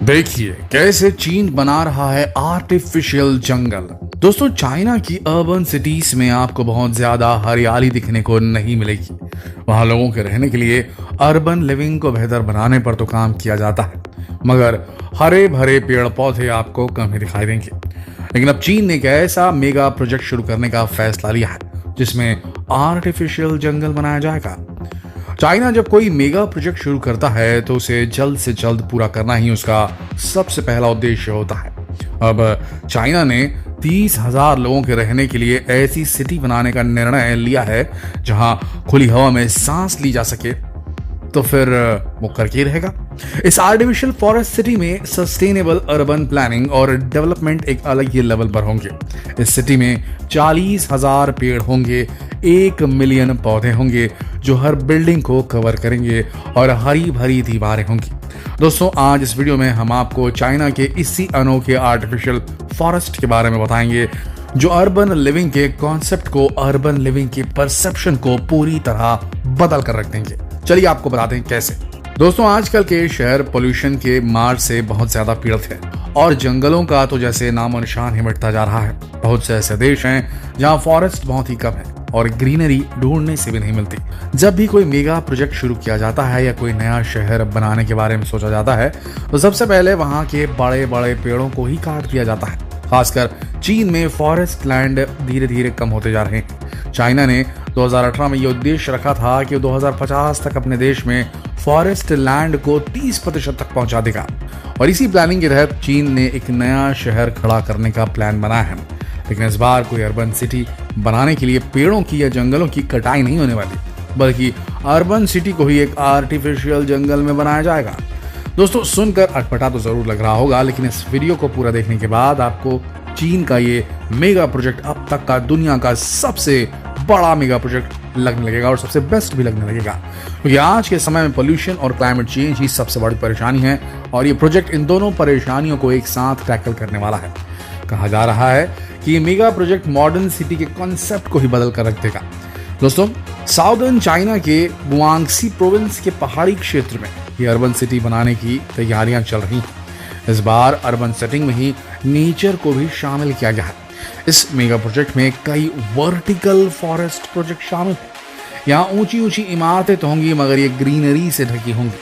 देखिए कैसे चीन बना रहा है आर्टिफिशियल जंगल। दोस्तों, चाइना की अर्बन सिटीज में आपको बहुत ज्यादा हरियाली दिखने को नहीं मिलेगी। वहां लोगों के रहने के लिए अर्बन लिविंग को बेहतर बनाने पर तो काम किया जाता है, मगर हरे भरे पेड़ पौधे आपको कम ही दिखाई देंगे। लेकिन अब चीन ने एक ऐसा मेगा प्रोजेक्ट शुरू करने का फैसला लिया है जिसमें आर्टिफिशियल जंगल बनाया जाएगा। चाइना जब कोई मेगा प्रोजेक्ट शुरू करता है तो उसे जल्द से जल्द पूरा करना ही उसका सबसे पहला उद्देश्य होता है। अब चाइना ने 30,000 लोगों के रहने के लिए ऐसी सिटी बनाने का निर्णय लिया है जहां खुली हवा में सांस ली जा सके, तो फिर वो करके रहेगा। इस आर्टिफिशियल फॉरेस्ट सिटी में सस्टेनेबल अर्बन प्लानिंग और डेवलपमेंट एक अलग ही लेवल पर होंगे। इस सिटी में 40,000 पेड़ होंगे, 1 मिलियन पौधे होंगे जो हर बिल्डिंग को कवर करेंगे और हरी भरी दीवारें होंगी। दोस्तों, आज इस वीडियो में हम आपको चाइना के इसी अनोखे आर्टिफिशियल फॉरेस्ट के बारे में बताएंगे जो अर्बन लिविंग के कॉन्सेप्ट को, अर्बन लिविंग की परसेप्शन को पूरी तरह बदल कर रख देंगे। चलिए आपको बताते हैं कैसे। दोस्तों, आजकल के शहर पोल्यूशन के मार से बहुत ज्यादा पीड़ित है और जंगलों का तो जैसे नामो निशान ही मिटता जा रहा है। बहुत से ऐसे देश हैं जहां फॉरेस्ट बहुत ही कम है और ग्रीनरी ढूंढने से भी नहीं मिलती। जब भी कोई मेगा प्रोजेक्ट शुरू किया जाता है या कोई नया शहर बनाने के बारे में सोचा जाता है तो सबसे पहले वहां के बड़े बड़े पेड़ों को ही काट दिया जाता है। खासकर चीन में फॉरेस्ट लैंड धीरे धीरे कम होते जा रहे हैं। चाइना ने 2018 में यह उद्देश्य रखा था कि 2050 तक अपने देश में फॉरेस्ट लैंड को 30% तक पहुंचा देगा और इसी प्लानिंग के तहत चीन ने एक नया शहर खड़ा करने का प्लान बनाया है। लेकिन इस बार कोई अर्बन सिटी बनाने के लिए पेड़ों की या जंगलों की कटाई नहीं होने वाली, बल्कि अर्बन सिटी को ही एक आर्टिफिशियल जंगल में बनाया जाएगा। दोस्तों, सुनकर अटपटा तो जरूर लग रहा होगा, लेकिन इस वीडियो को पूरा देखने के बाद आपको चीन का ये मेगा प्रोजेक्ट अब तक का दुनिया का सबसे बड़ा मेगा प्रोजेक्ट लगने लगेगा और सबसे बेस्ट भी लगने लगेगा, क्योंकि आज के समय में पोल्यूशन और क्लाइमेट चेंज ही सबसे बड़ी परेशानी है और ये प्रोजेक्ट इन दोनों परेशानियों को एक साथ टैकल करने वाला है। कहा जा रहा है कि ये मेगा प्रोजेक्ट मॉडर्न सिटी के कॉन्सेप्ट को ही बदल कर रख देगा। दोस्तों, साउदर्न चाइना के गुआंगसी प्रोविंस के पहाड़ी क्षेत्र में ये अर्बन सिटी बनाने की तैयारियां चल रही हैं। इस बार अर्बन सेटिंग में ही नेचर को भी शामिल किया गया है। इस मेगा प्रोजेक्ट में कई वर्टिकल फॉरेस्ट प्रोजेक्ट शामिल हैं। यहाँ ऊंची ऊंची इमारतें तो होंगी, मगर ये ग्रीनरी से ढकी होंगी।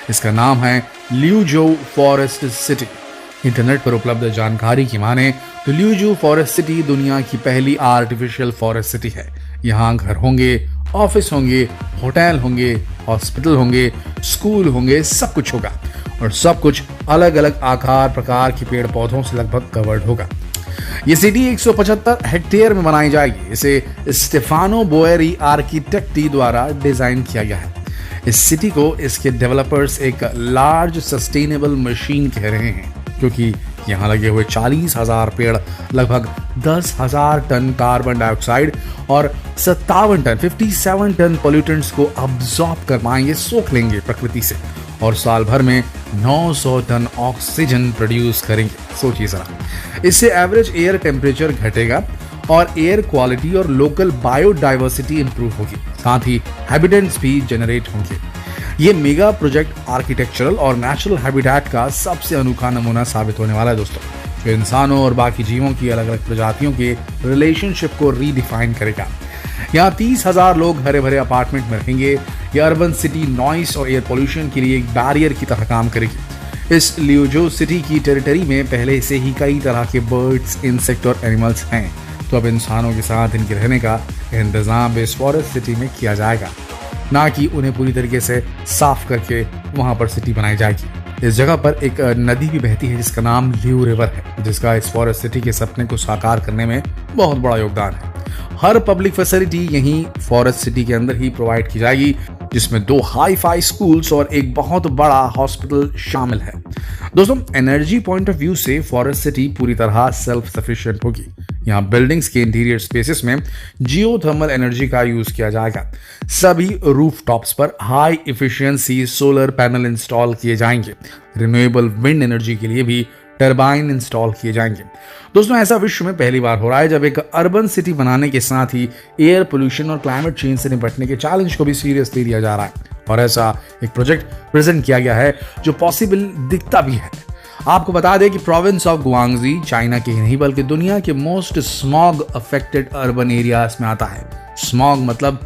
इसका नाम है ल्यूजो फॉरेस्ट सिटी। इंटरनेट पर उपलब्ध जानकारी की माने तो ल्यूजो फॉरेस्ट सिटी दुनिया की पहली आर्टिफिशियल फॉरेस्ट सिटी है। यहाँ घर होंगे, ऑफिस होंगे, होटल होंगे, हॉस्पिटल होंगे, स्कूल होंगे, सब कुछ होगा और सब कुछ अलग अलग आकार प्रकार के पेड़ पौधों से लगभग कवर्ड होगा। ये सिटी 175 हेक्टेयर में बनाई जाएगी। इसे स्टेफानो बोएरी आर्किटेक्टी द्वारा डिजाइन किया गया है। इस सिटी को इसके डेवलपर्स एक लार्ज सस्टेनेबल मशीन कह रहे हैं, क्योंकि यहाँ लगे हुए 40,000 पेड़ लगभग 10,000 टन कार्बन डाइऑक्साइड और 57 टन पोल्यूटेंट्स को अब्सॉर्ब कर पाएंगे, सोख लेंगे प्रकृति से और साल भर में 900 टन ऑक्सीजन प्रोड्यूस करेंगे। सोचिए जरा, इससे एवरेज एयर टेम्परेचर घटेगा और एयर क्वालिटी और लोकल बायोडाइवर्सिटी इंप्रूव होगी, साथ ही हैबिटेट्स भी जनरेट होंगे। ये मेगा प्रोजेक्ट आर्किटेक्चरल और नेचुरल हैबिटेट का सबसे अनोखा नमूना साबित होने वाला है दोस्तों, जो इंसानों और बाकी जीवों की अलग अलग प्रजातियों के रिलेशनशिप को रीडिफाइन करेगा। यहाँ 30,000 लोग हरे भरे अपार्टमेंट में रहेंगे। ये अर्बन सिटी नॉइस और एयर पोल्यूशन के लिए एक बैरियर की तरह काम करेगी। इस ल्यूजो सिटी की टेरिटरी में पहले से ही कई तरह के बर्ड्स, इंसेक्ट और एनिमल्स हैं, तो अब इंसानों के साथ इनके रहने का इंतजाम इस फॉरेस्ट सिटी में किया जाएगा, ना कि उन्हें पूरी तरीके से साफ करके वहां पर सिटी बनाई जाएगी। इस जगह पर एक नदी भी बहती है जिसका नाम ल्यू रिवर है, जिसका इस फॉरेस्ट सिटी के सपने को साकार करने में बहुत बड़ा योगदान है। हर पब्लिक फैसिलिटी यहीं फॉरेस्ट सिटी के अंदर ही प्रोवाइड की जाएगी, जिसमें 2 हाई-फाई स्कूल्स और एक बहुत बड़ा हॉस्पिटल शामिल है। दोस्तों, एनर्जी पॉइंट ऑफ व्यू से फॉरेस्ट सिटी पूरी तरह सेल्फ सफिशिएंट होगी। यहाँ बिल्डिंग्स के इंटीरियर स्पेसेस में जियोथर्मल एनर्जी का यूज किया जाएगा। सभी रूफटॉप्स पर high efficiency solar panel install किए जाएंगे। रिन्यूएबल विंड एनर्जी के लिए भी टरबाइन इंस्टॉल किए जाएंगे। दोस्तों, ऐसा विश्व में पहली बार हो रहा है जब एक अर्बन सिटी बनाने के साथ ही एयर पोल्यूशन और क्लाइमेट चेंज से निपटने के चैलेंज को भी सीरियसली लिया जा रहा है और ऐसा एक प्रोजेक्ट प्रेजेंट किया गया है जो पॉसिबल दिखता भी है। आपको बता दें कि प्रोविंस ऑफ गुआंगजी चाइना के ही नहीं बल्कि दुनिया के most smog affected urban areas में आता है। स्मॉग मतलब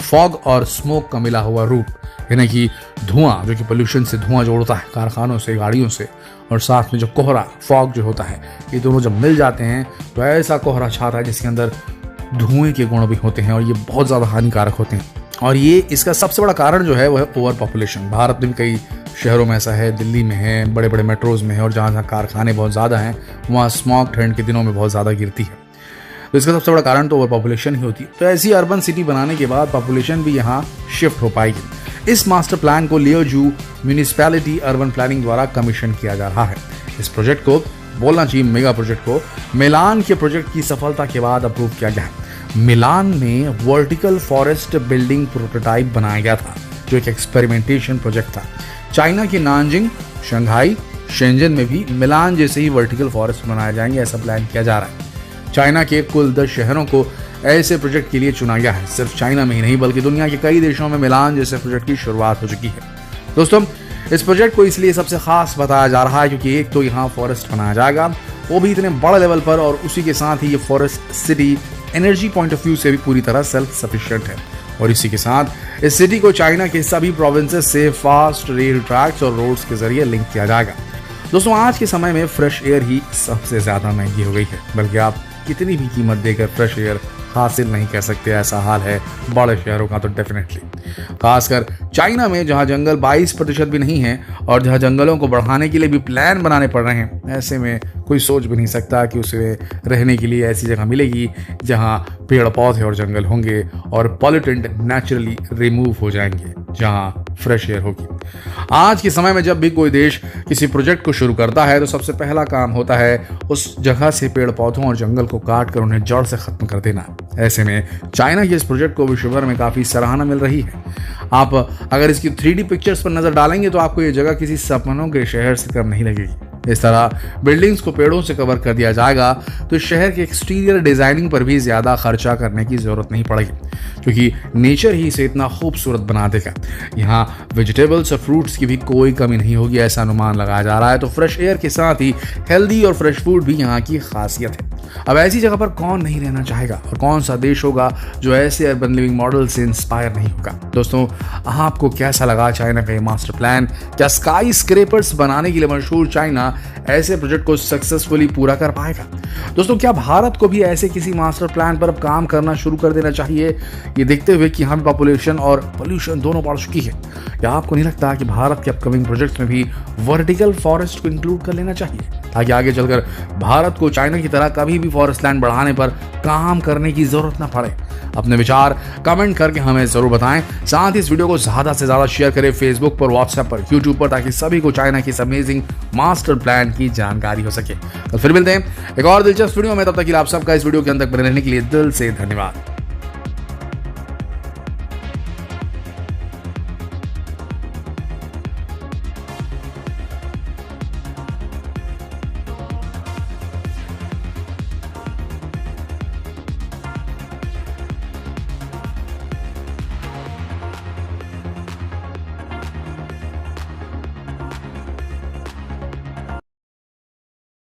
फॉग और स्मोक का मिला हुआ रूप, यानी कि धुआं, जो कि पोल्यूशन से धुआं जो उड़ता है कारखानों से, गाड़ियों से, और साथ में जो कोहरा, फॉग जो होता है, ये दोनों जब मिल जाते हैं तो ऐसा कोहरा छाता है जिसके अंदर धुएं के गुण भी होते हैं और ये बहुत ज़्यादा हानिकारक होते हैं। और ये इसका सबसे बड़ा कारण जो है वो है ओवर पॉपुलेशन। भारत में भी कई शहरों में ऐसा है, दिल्ली में है, बड़े बड़े मेट्रोज में है, और जहाँ जहाँ कारखाने बहुत ज़्यादा हैं वहाँ स्मॉग ठंड के दिनों में बहुत ज़्यादा गिरती है। तो इसका सबसे बड़ा कारण तो ओवर पॉपुलेशन ही होती है। तो ऐसी अर्बन सिटी बनाने के बाद पॉपुलेशन भी यहाँ शिफ्ट हो पाएगी। इस मास्टर प्लान को लियोजू म्यूनिसिपैलिटी अर्बन प्लानिंग द्वारा कमीशन किया जा रहा है। इस प्रोजेक्ट को, बोलना चाहिए मेगा प्रोजेक्ट को, मिलान के प्रोजेक्ट की सफलता के बाद अप्रूव किया गया है। मिलान में वर्टिकल फॉरेस्ट बिल्डिंग प्रोटोटाइप बनाया गया था, जो एक एक्सपेरिमेंटेशन प्रोजेक्ट था। चाइना की नानजिंग, शंघाई, शेंजन में भी मिलान जैसे ही वर्टिकल फॉरेस्ट बनाए जाएंगे, ऐसा प्लान किया जा रहा है। चाइना के कुल 10 शहरों को ऐसे प्रोजेक्ट के लिए चुना गया है। सिर्फ चाइना में ही नहीं बल्कि दुनिया के कई देशों में मिलान जैसे प्रोजेक्ट की शुरुआत हो चुकी है। दोस्तों, इस प्रोजेक्ट को इसलिए सबसे खास बताया जा रहा है क्योंकि एक तो यहाँ फॉरेस्ट बनाया जाएगा, वो भी इतने बड़े लेवल पर, और उसी के साथ ही ये forest city energy point of view से भी पूरी तरह सेल्फ सफिशिएंट है। और इसी के साथ इस सिटी को चाइना के सभी प्रोविंसेस से फास्ट रेल ट्रैक्स और रोड्स के जरिए लिंक किया जाएगा। दोस्तों, आज के समय में फ्रेश एयर ही सबसे ज्यादा महंगी हो गई है, बल्कि आप कितनी भी कीमत देकर फ्रेश एयर हासिल नहीं कर सकते, ऐसा हाल है बड़े शहरों का तो डेफिनेटली। खासकर चाइना में जहां जंगल 22% भी नहीं है और जहां जंगलों को बढ़ाने के लिए भी प्लान बनाने पड़ रहे हैं, ऐसे में कोई सोच भी नहीं सकता कि उसे रहने के लिए ऐसी जगह मिलेगी जहां पेड़ पौधे और जंगल होंगे और पॉल्यूटेंट नेचुरली रिमूव हो जाएंगे, जहां फ्रेश एयर होगी। आज के समय में जब भी कोई देश किसी प्रोजेक्ट को शुरू करता है तो सबसे पहला काम होता है उस जगह से पेड़ पौधों और जंगल को काट कर उन्हें जड़ से खत्म कर देना। ऐसे में चाइना के इस प्रोजेक्ट को विश्व भर में काफी सराहना मिल रही है। आप अगर इसकी 3D पिक्चर्स पर नजर डालेंगे तो आपको ये जगह किसी सपनों के शहर से कम नहीं लगेगी। इस तरह बिल्डिंग्स को पेड़ों से कवर कर दिया जाएगा तो शहर के एक्सटीरियर डिजाइनिंग पर भी ज्यादा खर्चा करने की जरूरत नहीं पड़ेगी, क्योंकि नेचर ही इसे इतना खूबसूरत बना देगा। यहाँ वेजिटेबल्स और फ्रूट्स की भी कोई कमी नहीं होगी, ऐसा अनुमान लगाया जा रहा है। तो फ्रेश एयर के साथ ही हेल्दी और फ्रेश फूड भी यहाँ की खासियत है। अब ऐसी जगह पर कौन नहीं रहना चाहेगा, और कौन सा देश होगा जो ऐसे अर्बन लिविंग मॉडल से इंस्पायर नहीं होगा। दोस्तों, आपको कैसा लगा चाइना का ये मास्टर प्लान? क्या स्काई स्क्रेपर्स बनाने के लिए मशहूर चाइना ऐसे प्रोजेक्ट को सक्सेसफुली पूरा कर पाएगा? दोस्तों, क्या भारत को भी ऐसे किसी मास्टर प्लान पर अब काम करना शुरू कर देना चाहिए, ये देखते हुए कि यहाँ पॉपुलेशन और पोल्यूशन दोनों बढ़ चुकी है? या आपको नहीं लगता कि भारत के अपकमिंग प्रोजेक्ट्स में भी वर्टिकल फॉरेस्ट को इंक्लूड कर लेना चाहिए, ताकि आगे चलकर भारत को चाइना की तरह कभी भी फॉरेस्ट लैंड बढ़ाने पर काम करने की जरूरत ना पड़े? अपने विचार कमेंट करके हमें जरूर बताएं। साथ ही इस वीडियो को ज्यादा से ज्यादा शेयर करें फेसबुक पर, व्हाट्सएप पर, यूट्यूब पर, ताकि सभी को चाइना की इस अमेजिंग मास्टर प्लान की जानकारी हो सके। कल फिर मिलते हैं एक और दिलचस्प वीडियो में, तब तक के लिए आप सबका इस वीडियो के अंत तक बने रहने के लिए दिल से धन्यवाद।